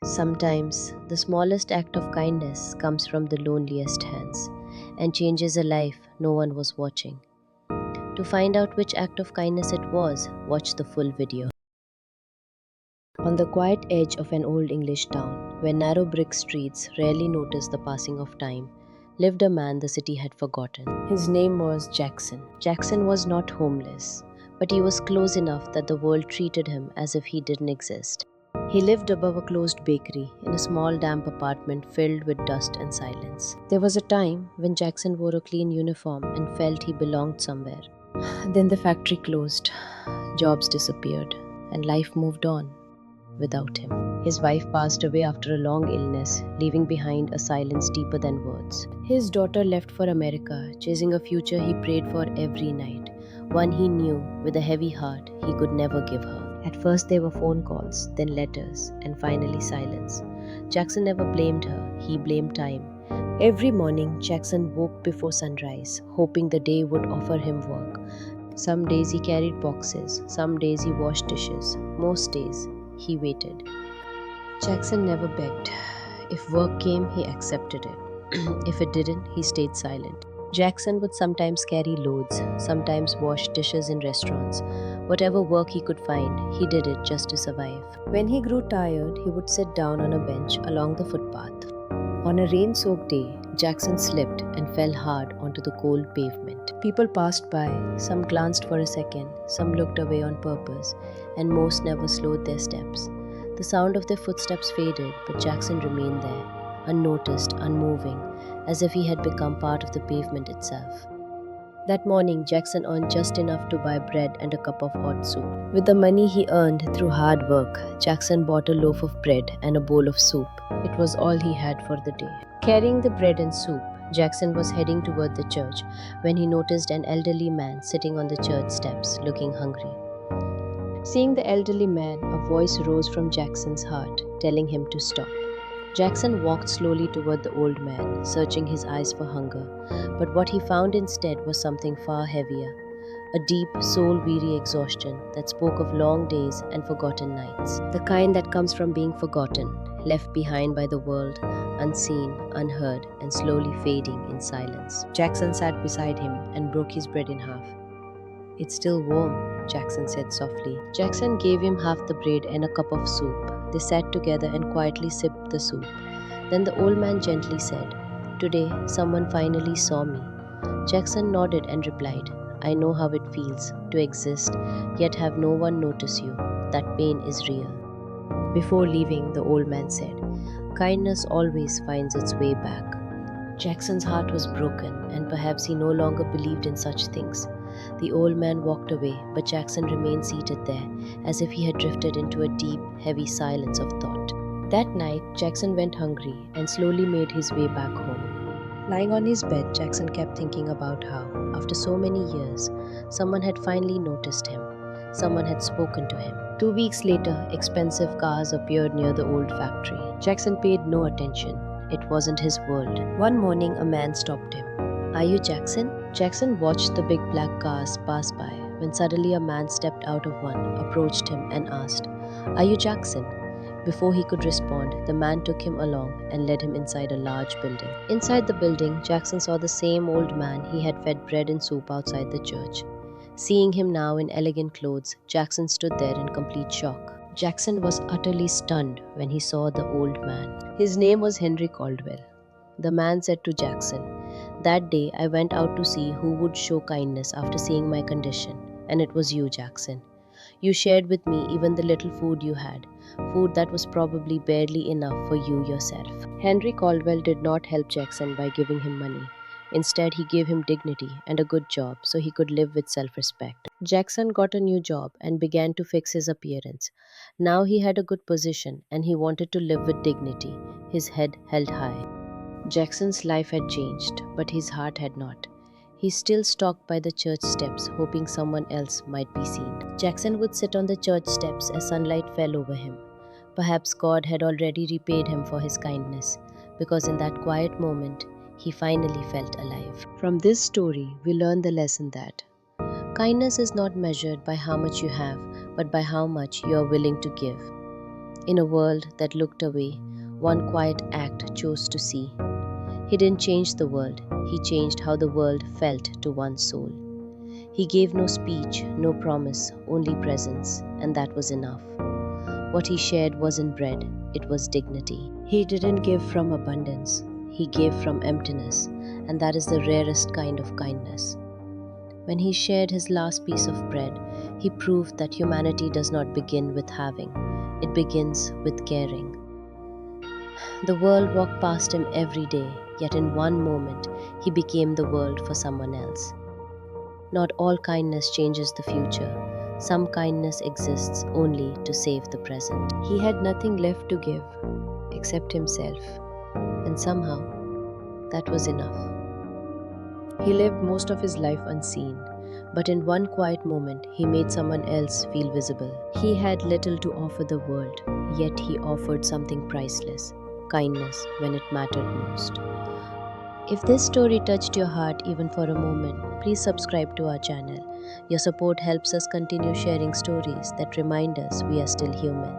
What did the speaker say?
Sometimes the smallest act of kindness comes from the loneliest hands and changes a life no one was watching. To find out which act of kindness it was, watch the full video. On the quiet edge of an old English town, where narrow brick streets rarely noticed the passing of time, lived a man the city had forgotten. His name was Jackson. Jackson was not homeless, but he was close enough that the world treated him as if he didn't exist. He lived above a closed bakery in a small damp apartment filled with dust and silence. There was a time when Jackson wore a clean uniform and felt he belonged somewhere. Then the factory closed, jobs disappeared, and life moved on without him. His wife passed away after a long illness, leaving behind a silence deeper than words. His daughter left for America, chasing a future he prayed for every night, one he knew with a heavy heart he could never give her. At first, there were phone calls, then letters, and finally silence. Jackson never blamed her, he blamed time. Every morning, Jackson woke before sunrise, hoping the day would offer him work. Some days he carried boxes, some days he washed dishes, most days he waited. Jackson never begged. If work came, he accepted it. If it didn't, he stayed silent. Jackson would sometimes carry loads, sometimes wash dishes in restaurants. Whatever work he could find, he did it just to survive. When he grew tired, he would sit down on a bench along the footpath. On a rain soaked day, Jackson slipped and fell hard onto the cold pavement. People passed by, some glanced for a second, some looked away on purpose, and most never slowed their steps. The sound of their footsteps faded, but Jackson remained there, unnoticed, unmoving, as if he had become part of the pavement itself. That morning, Jackson earned just enough to buy bread and a cup of hot soup. With the money he earned through hard work, Jackson bought a loaf of bread and a bowl of soup. It was all he had for the day. Carrying the bread and soup, Jackson was heading toward the church when he noticed an elderly man sitting on the church steps, looking hungry. Seeing the elderly man, a voice rose from Jackson's heart, telling him to stop. Jackson walked slowly toward the old man, searching his eyes for hunger, but what he found instead was something far heavier, a deep, soul-weary exhaustion that spoke of long days and forgotten nights. The kind that comes from being forgotten, left behind by the world, unseen, unheard, and slowly fading in silence. Jackson sat beside him and broke his bread in half. "It's still warm," Jackson said softly. Jackson gave him half the bread and a cup of soup. They sat together and quietly sipped the soup. Then the old man gently said, "Today, someone finally saw me." Jackson nodded and replied, "I know how it feels to exist, yet have no one notice you. That pain is real." Before leaving, the old man said, "Kindness always finds its way back." Jackson's heart was broken, and perhaps he no longer believed in such things. The old man walked away, but Jackson remained seated there, as if he had drifted into a deep, heavy silence of thought. That night, Jackson went hungry and slowly made his way back home. Lying on his bed, Jackson kept thinking about how, after so many years, someone had finally noticed him. Someone had spoken to him. 2 weeks later, expensive cars appeared near the old factory. Jackson paid no attention. It wasn't his world. One morning, a man stopped him. "Are you Jackson?" Jackson watched the big black cars pass by when suddenly a man stepped out of one, approached him, and asked, "Are you Jackson?" Before he could respond, the man took him along and led him inside a large building. Inside the building, Jackson saw the same old man he had fed bread and soup outside the church. Seeing him now in elegant clothes, Jackson stood there in complete shock. Jackson was utterly stunned when he saw the old man. His name was Henry Caldwell. The man said to Jackson, "That day I went out to see who would show kindness after seeing my condition, and it was you, Jackson. You shared with me even the little food you had, food that was probably barely enough for you yourself." Henry Caldwell did not help Jackson by giving him money. Instead, he gave him dignity and a good job so he could live with self-respect. Jackson got a new job and began to fix his appearance. Now he had a good position and he wanted to live with dignity, his head held high. Jackson's life had changed, but his heart had not. He still stalked by the church steps, hoping someone else might be seen. Jackson would sit on the church steps as sunlight fell over him. Perhaps God had already repaid him for his kindness, because in that quiet moment, he finally felt alive. From this story, we learn the lesson that kindness is not measured by how much you have, but by how much you are willing to give. In a world that looked away, one quiet act chose to see. He didn't change the world, he changed how the world felt to one's soul. He gave no speech, no promise, only presence, and that was enough. What he shared wasn't bread, it was dignity. He didn't give from abundance, he gave from emptiness, and that is the rarest kind of kindness. When he shared his last piece of bread, he proved that humanity does not begin with having, it begins with caring. The world walked past him every day, yet in one moment, he became the world for someone else. Not all kindness changes the future. Some kindness exists only to save the present. He had nothing left to give except himself, and somehow that was enough. He lived most of his life unseen, but in one quiet moment, he made someone else feel visible. He had little to offer the world, yet he offered something priceless kindness when it mattered most. If this story touched your heart even for a moment, please subscribe to our channel. Your support helps us continue sharing stories that remind us we are still human.